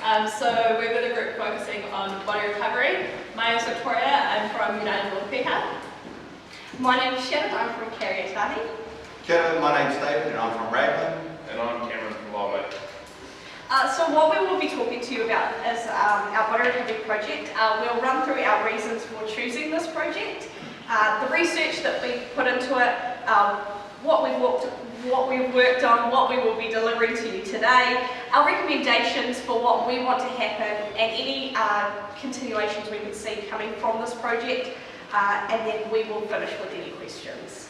So we're with a group focusing on body recovery. My name is Victoria, I'm from United North Peha. My name is Shannon, I'm from Kariatahi. Kia ora, my name's David and I'm from Raglan. And I'm Cameron from Lawley. So what we will be talking to you about is our body recovery project. We'll run through our reasons for choosing this project, the research that we put into it, what we've worked on, what we will be delivering to you today, our recommendations for what we want to happen, and any continuations we can see coming from this project, and then we will finish with any questions.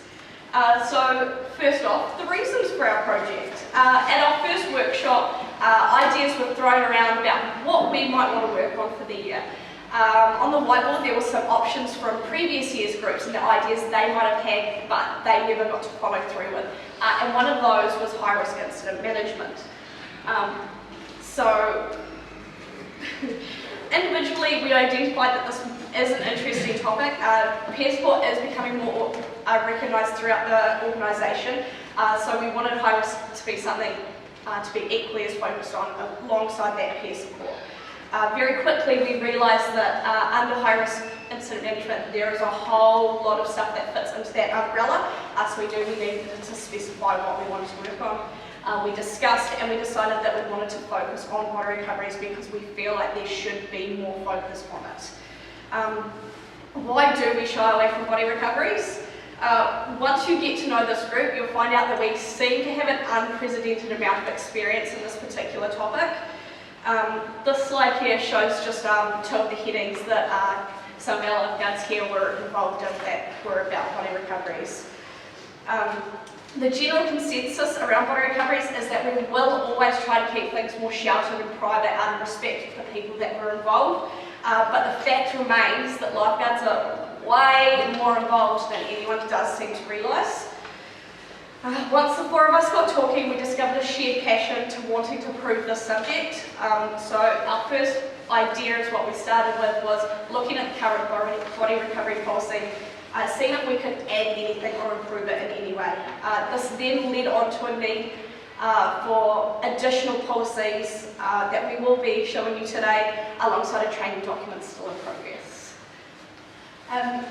So first off, the reasons for our project. At our first workshop, ideas were thrown around about what we might want to work on for the year. On the whiteboard there were some options from previous year's groups and the ideas they might have had but they never got to follow through with. And one of those was high-risk incident management. So individually we identified that this is an interesting topic. Peer support is becoming more recognised throughout the organisation, so we wanted high risk to be something to be equally as focused on alongside that peer support. Very quickly we realised that under high risk incident management there is a whole lot of stuff that fits into that umbrella, so we needed to specify what we wanted to work on. We discussed and we decided that we wanted to focus on body recoveries because we feel like there should be more focus on it. Why do we shy away from body recoveries? Once you get to know this group, you'll find out that we seem to have an unprecedented amount of experience in this particular topic. This slide here shows just two of the headings that some of our lifeguards here were involved in that were about body recoveries. The general consensus around body recoveries is that we will always try to keep things more sheltered and private out of respect for the people that were involved. But the fact remains that lifeguards are way more involved than anyone does seem to realise. Once the four of us got talking, we discovered a shared passion to wanting to prove this subject. So our first idea is what we started with was looking at the current body recovery policy, seeing if we could add anything or improve it in any way. This then led on to a need for additional policies that we will be showing you today alongside a training document still in progress.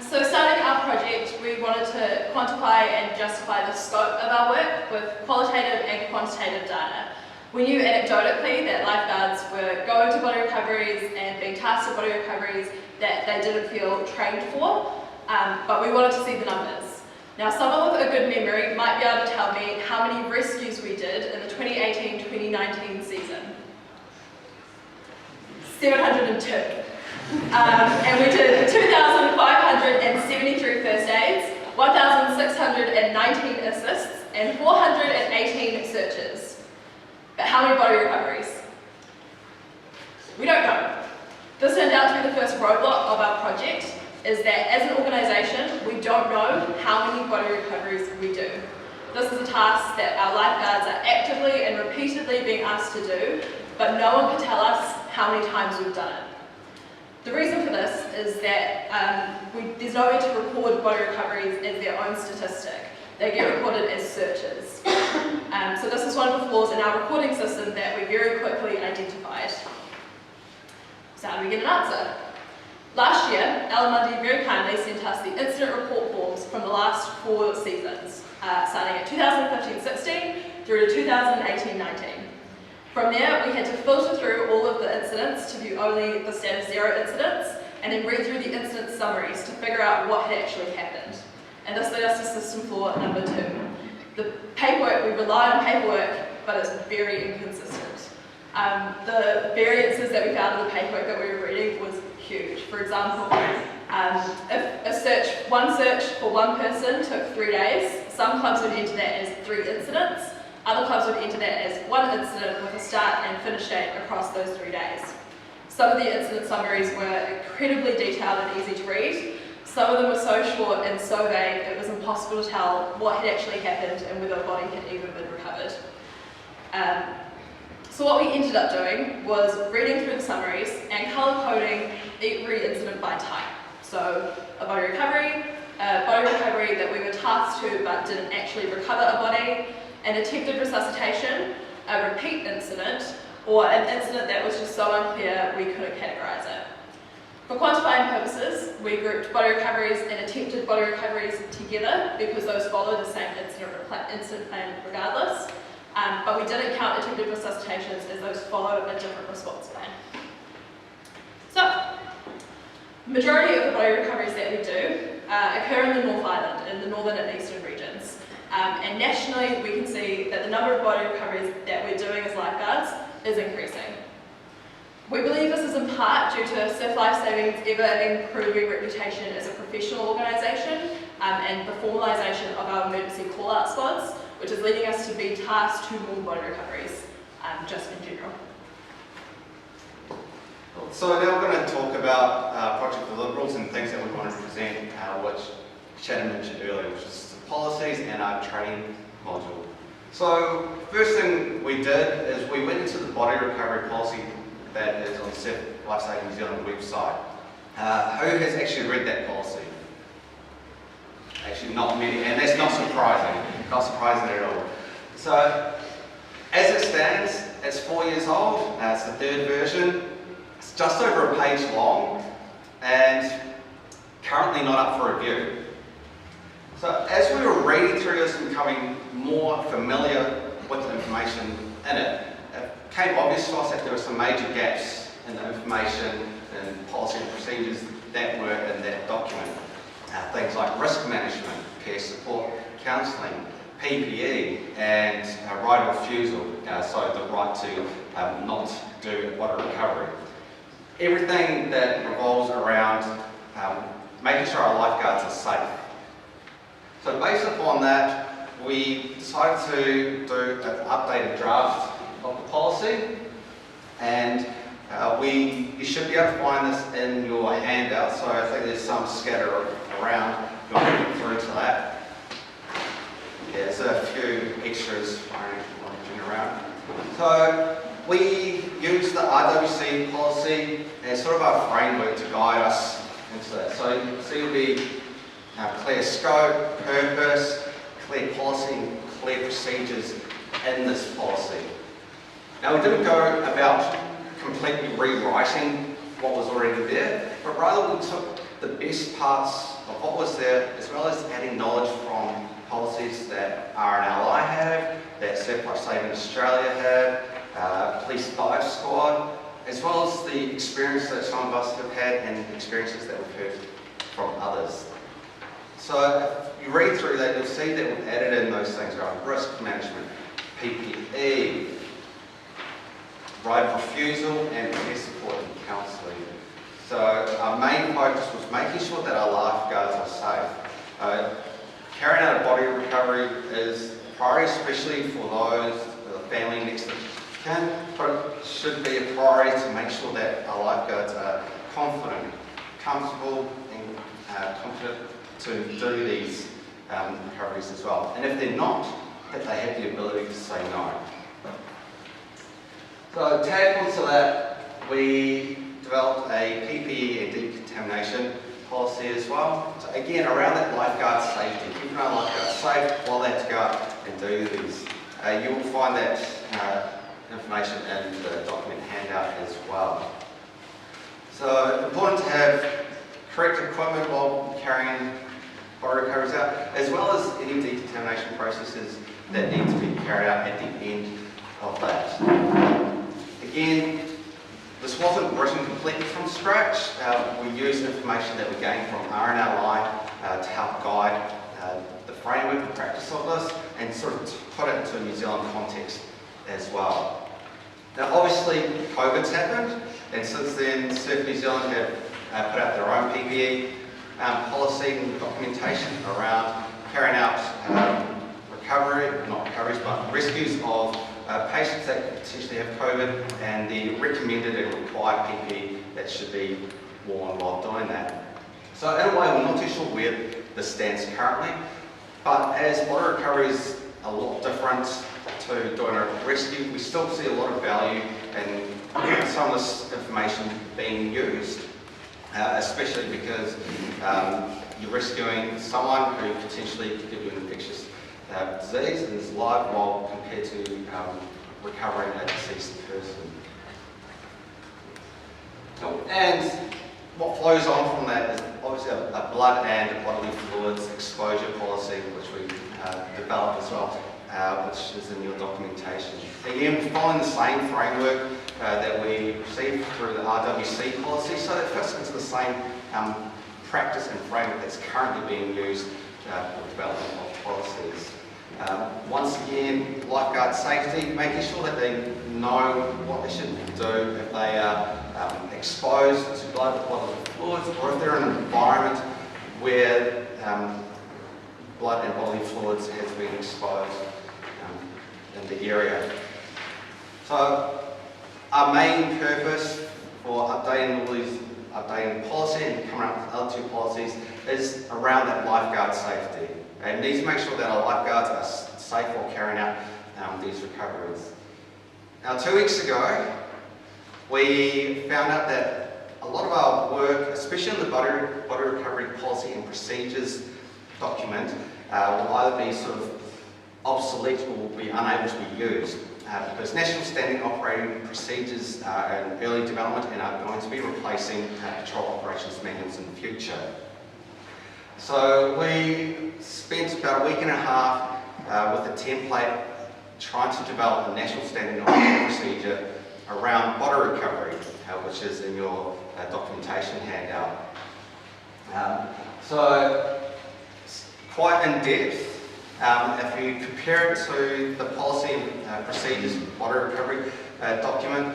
So starting our project, we wanted to quantify and justify the scope of our work with qualitative and quantitative data. We knew anecdotally that lifeguards were going to body recoveries and being tasked with body recoveries that they didn't feel trained for, but we wanted to see the numbers. Now someone with a good memory might be able to tell me how many rescues we did in the 2018-2019 season. 702. And we did 2,573 first aids, 1,619 assists, and 418 searches. But how many body recoveries? We don't know. This turned out to be the first roadblock of our project, is that as an organisation, we don't know how many body recoveries we do. This is a task that our lifeguards are actively and repeatedly being asked to do, but no one can tell us how many times we've done it. The reason for this is that there's no way to record body recoveries as their own statistic. They get recorded as searches. So this is one of the flaws in our recording system that we very quickly identified. So how do we get an answer? Last year, Alan Mundy very kindly sent us the incident report forms from the last 4 seasons, starting at 2015-16 through to 2018-19. From there, we had to filter through all of the incidents to view only the status 0 incidents, and then read through the incident summaries to figure out what had actually happened. And this led us to system flaw number 2. The paperwork, we rely on paperwork, but it's very inconsistent. The variances that we found in the paperwork that we were reading was huge. For example, if one search for one person took 3 days, some clubs would enter that as 3 incidents. Other clubs would enter that as 1 incident with a start and finish date across those 3 days. Some of the incident summaries were incredibly detailed and easy to read. Some of them were so short and so vague it was impossible to tell what had actually happened and whether a body had even been recovered. So what we ended up doing was reading through the summaries and colour coding every incident by type. So a body recovery that we were tasked to but didn't actually recover a body, an attempted resuscitation, a repeat incident, or an incident that was just so unclear we couldn't categorise it. For quantifying purposes, we grouped body recoveries and attempted body recoveries together because those follow the same incident plan regardless, but we didn't count attempted resuscitations as those follow a different response plan. So, majority of the body recoveries that we do occur in the North Island, in the northern and eastern regions. And nationally, we can see that the number of body recoveries that we're doing as lifeguards is increasing. We believe this is in part due to Surf Life Saving's ever-improving reputation as a professional organisation and the formalisation of our emergency call-out squads, which is leading us to be tasked to more body recoveries, just in general. So now we're going to talk about project deliverables and things that we want to present, which Shannon mentioned earlier, which is the policies and our training module. So first thing we did is we went into the body recovery policy that is on the Surf Life Saving New Zealand website. Who has actually read that policy? Actually not many, and that's not surprising at all. So as it stands, it's 4 years old, it's the third version. It's just over a page long and currently not up for review. So as we were reading through this and becoming more familiar with the information in it, it became obvious to us that there were some major gaps in the information and policy and procedures that were in that document. Things like risk management, peer support, counselling, PPE, and right of refusal, so the right to not do a body recovery. Everything that revolves around making sure our lifeguards are safe. So based upon that, we decided to do an updated draft of the policy, and you should be able to find this in your handout, so I think there's some scatter around. You'll get through to that. Yeah, there's a few extras running around. So we use the RWC policy as sort of our framework to guide us into that. So you can see the clear scope, purpose, clear policy, and clear procedures in this policy. Now we didn't go about completely rewriting what was already there, but rather we took the best parts of what was there, as well as adding knowledge from policies that RNLI have, that Surf Life Saving Australia have, Police Dive Squad, as well as the experience that some of us have had and experiences that we've heard from others. So if you read through that, you'll see that we've added in those things around risk management, PPE, right of refusal, and peer support and counselling. So our main focus was making sure that our lifeguards are safe. Carrying out a body recovery is a priority, especially for those with a family next to kin, but it should be a priority to make sure that our lifeguards are confident, comfortable, and confident to do these recoveries as well. And if they're not, that they have the ability to say no. So tag onto that, we developed a PPE and decontamination policy as well. So again, around that lifeguard safety, keeping our lifeguards safe while they have to go out and do these. You will find that information in the document handout as well. So important to have correct equipment while carrying body recoveries out, as well as any decontamination processes that need to be carried out at the end of that. Again, this wasn't written completely from scratch. We used information that we gained from RNLI to help guide the framework and practice of this, and sort of put it into a New Zealand context as well. Now obviously COVID's happened, and since then Surf New Zealand have put out their own PPE policy and documentation around carrying out rescues of patients that potentially have COVID, and the recommended and required PPE that should be worn while doing that. So in a way, we're not too sure where this stands currently, but as body recovery is a lot different to doing a rescue, we still see a lot of value in some of this information being used, especially because you're rescuing someone who potentially could give you an infectious disease and is live, while compared to recovering a deceased person. And what flows on from that is obviously a blood and bodily fluids exposure policy, which we developed as well, which is in your documentation. Again, following the same framework that we received through the RWC policy, so that fits into the same practice and framework that's currently being used for development of policies. Once again, lifeguard safety, making sure that they know what they should do if they are exposed to blood or bodily fluids, or if they're in an environment where blood and bodily fluids has been exposed in the area. So our main purpose for updating policy and coming up with other two policies is around that lifeguard safety. And we need to make sure that our lifeguards are safe while carrying out these recoveries. Now, 2 weeks ago, we found out that a lot of our work, especially in the body recovery policy and procedures document, will either be sort of obsolete or will be unable to be used. Because National Standing Operating Procedures are in early development and are going to be replacing patrol operations manuals in the future. So we spent about a week and a half with a template trying to develop a National Standing Operating Procedure around body recovery, which is in your documentation handout. So quite in depth. If you compare it to the policy and procedures body recovery document,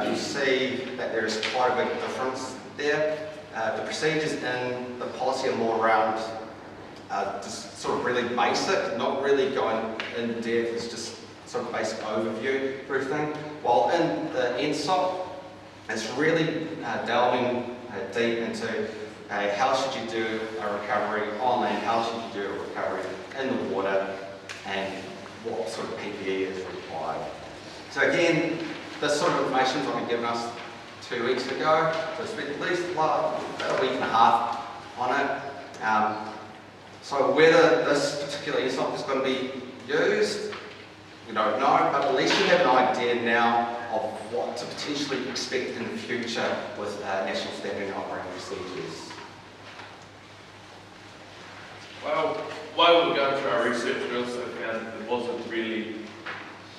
you'll see that there is quite a big difference there. The procedures in the policy are more around just sort of really basic, not really going in depth, it's just sort of basic overview of everything. While in the NSOP, it's really delving deep into how should you do a recovery on land, how should you do a recovery in the water, and what sort of PPE is required. So again, this sort of information was only given us 2 weeks ago, so I spent at least about a week and a half on it. So whether this particular NSOP is going to be used, we don't know, but at least we have an idea now of what to potentially expect in the future with National Standing Operating Procedures. Well, while we were going through our research, we also found that there wasn't really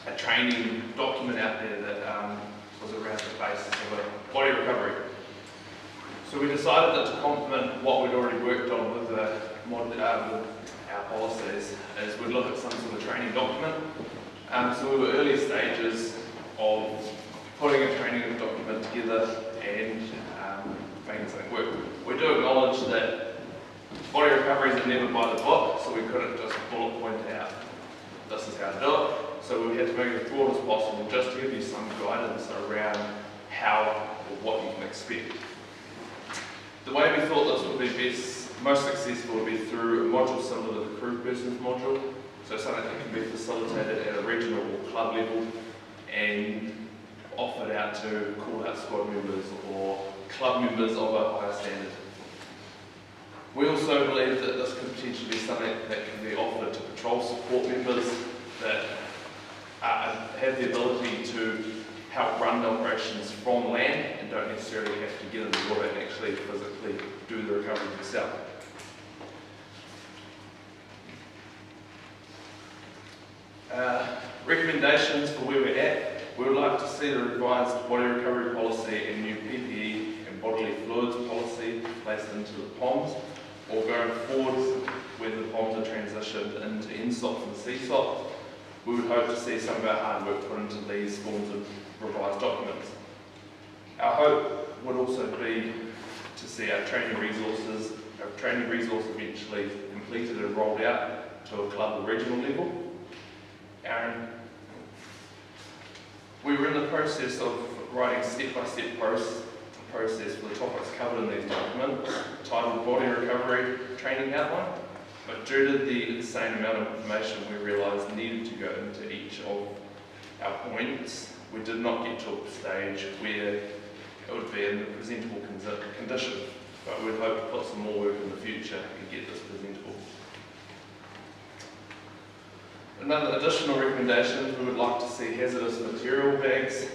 a training document out there that was around the basis of a body recovery. So we decided that to complement what we'd already worked on with our policies, is we'd look at some sort of training document. So we were early stages of putting a training document together and making something work. We do acknowledge that body recoveries are never by the book, so we couldn't just bullet point out this is how to do it. So we had to make it as broad as possible just to give you some guidance around how or what you can expect. The way we thought this would be most successful would be through a module similar to the crew persons module, so something that can be facilitated at a regional or club level and offered out to call out squad members or club members of a higher standard. We also believe that this could potentially be something that can be offered to patrol support members that have the ability to help run the operations from land and don't necessarily have to get in the water and actually physically do the recovery themselves. Recommendations for where we're at. We would like to see the revised body recovery policy and new PPE and bodily fluids policy placed into the POMs, or going forward when the POMs are transitioned into NSOP and CSOP. We would hope to see some of our hard work put into these forms of revised documents. Our hope would also be to see our training resource eventually completed and rolled out to a club or regional level. Aaron, we were in the process of writing step-by-step process for the topics covered in these documents, titled Body Recovery Training Outline, but due to the insane amount of information we realised needed to go into each of our points, we did not get to a stage where it would be in the presentable condition, but we'd hope to put some more work in the future and get this presentable. Another additional recommendation, we would like to see hazardous material bags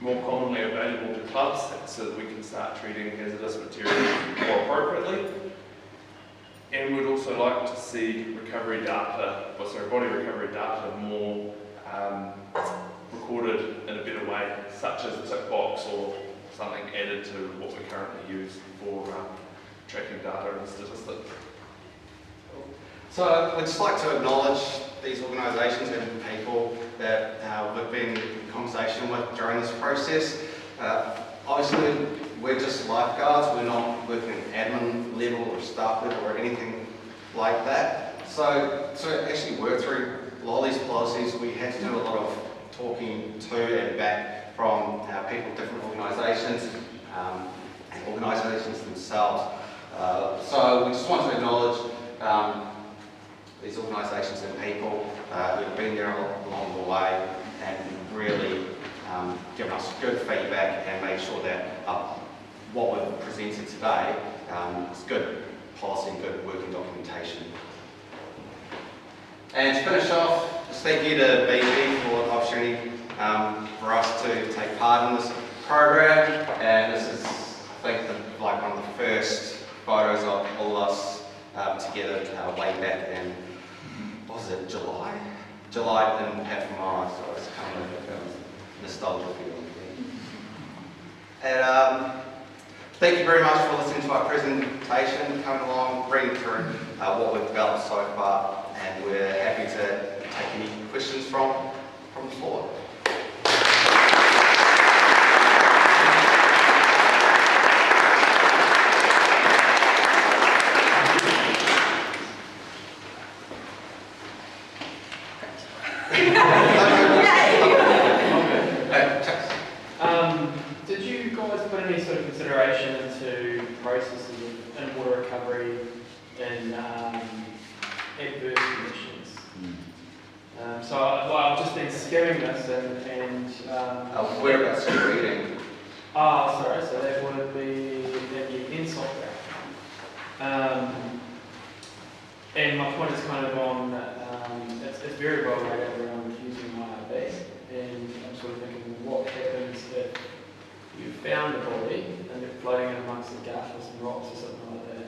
more commonly available to clubs so that we can start treating hazardous materials more appropriately. And we'd also like to see body recovery data more recorded in a better way, such as a tick box or something added to what we currently use for tracking data and statistics. So we'd just like to acknowledge these organisations and people that we've been in conversation with during this process. Obviously, we're just lifeguards, we're not working at admin level or staff level or anything like that. So to actually work through a lot of these policies, we had to do a lot of talking to and back from people, different organisations, and organisations themselves. So we just want to acknowledge these organisations and people who have been there along the way and really given us good feedback and made sure that what we've presented today is good policy and good working documentation. And to finish off, just thank you to BB for the opportunity for us to take part in this program. And this is, I think, like one of the first photos of all of us together way back in, what was it, July? July in Patamara, so it's kind of a nostalgia feeling. And thank you very much for listening to our presentation, coming along, reading through what we've developed so far, and we're happy to take any questions from the floor. Did you guys put any sort of consideration into processes in water recovery in adverse conditions? So I've just been skimming this and Whereabouts are you reading? sorry, so that would be the insult graph. And my point is kind of on, it's very well rated around using IRB, and I'm sort of thinking what happens if you found a body and they're floating in amongst the gutters and rocks or something like that.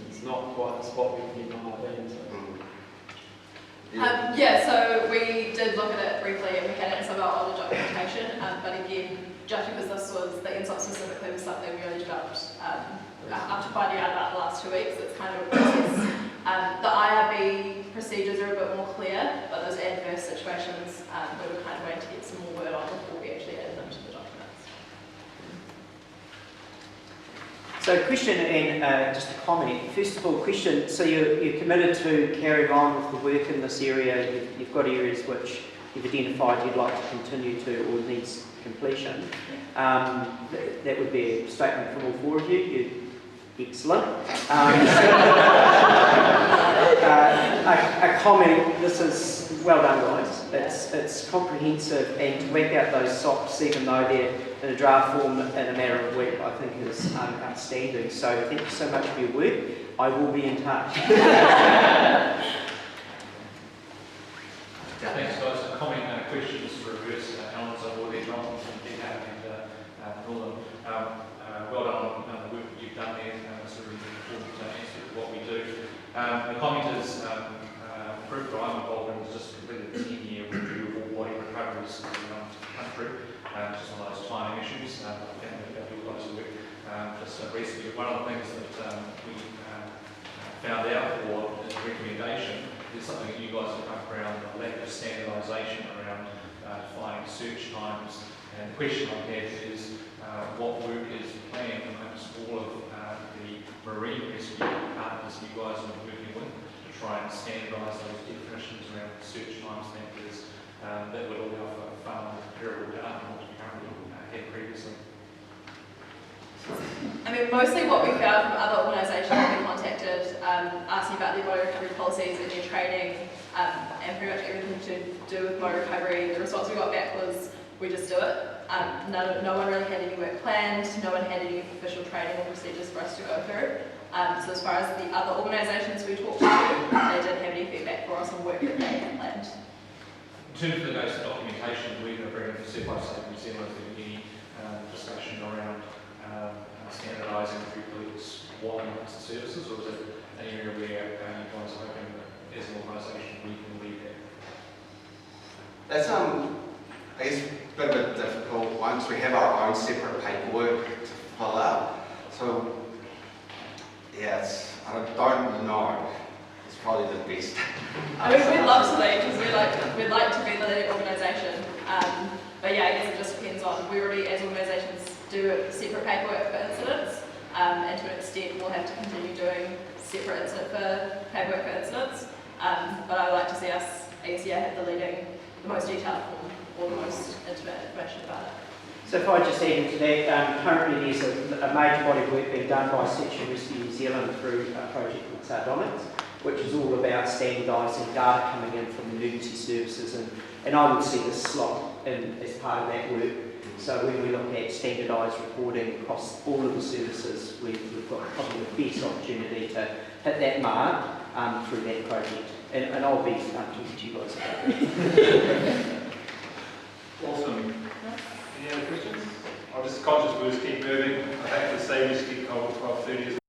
It's not quite the spot we can get an IRB into. Yeah, so we did look at it briefly and we had it in some of our older documentation, but again, just because this was, the insult specifically was something we only developed after finding out about the last 2 weeks, it's kind of a process. The IRB procedures are a bit more clear, but those adverse situations, we were kind of waiting to get some more word on before we actually added them to the documents. So question and just a comment. First of all, question, so you're committed to carry on with the work in this area. You've got areas which you've identified you'd like to continue to or needs completion. That would be a statement from all four of you. Excellent. A comment, this is, well done guys, it's comprehensive, and to work out those SOPs even though they're in a draft form in a matter of a week, I think is outstanding. So thank you so much for your work. I will be in touch. Thanks guys. A comment and a question just to reverse Alan's already drawn from DHAP and Northern. Well done on the work that you've done there. It's a really important answer to what we do. The comment is, the group that I'm involved in has just completed a 10-year review of all body recoveries around the country, just on those timing issues. I think that you guys work just recently. One of the things that we found out for as a recommendation is something that you guys have come around, the lack of standardisation around defining search times. And the question I have is what work is planned amongst all of the marine rescue partners you guys are working with to try and standardise those definitions around search time standards that would allow for far more comparable data than what we currently had previously. I mean, mostly what we found from other organisations that we contacted, asking about their body recovery policies and their training, and pretty much everything to do with body recovery, the response we got back was, we just do it. No one really had any work planned, no one had any official training or procedures for us to go through. So as far as the other organisations we talked to, they didn't have any feedback for us on work that they had planned. In terms of the notes of documentation, we're going to bring in for Step by Step New Zealand, is there any discussion around standardising through police what amongst the services, or is it an area where you guys are hoping that as an organisation we can lead that? That's I guess a bit of a difficult one because we have our own separate paperwork to fill out. So yeah, I don't know. It's probably the best. I mean, we'd love to lead because we'd like to be the leading organisation. But yeah, I guess it just depends on, we already as organisations do separate paperwork for incidents, and to an extent we'll have to continue doing separate paperwork for incidents. But I would like to see us, I guess, have the leading, the most detailed form or the most intimate information about it. So if I just add into that, currently there's a major body of work being done by Section Rescue New Zealand through a project called Sardonyx, which is all about standardising data coming in from emergency services, and I would see this slot in as part of that work. So when we look at standardised reporting across all of the services, we've got probably the best opportunity to hit that mark through that project. And I'll be talking to you guys about that. Awesome. Any other questions? I'm just conscious we'll just keep moving. I hate to say we just keep cold 12:30.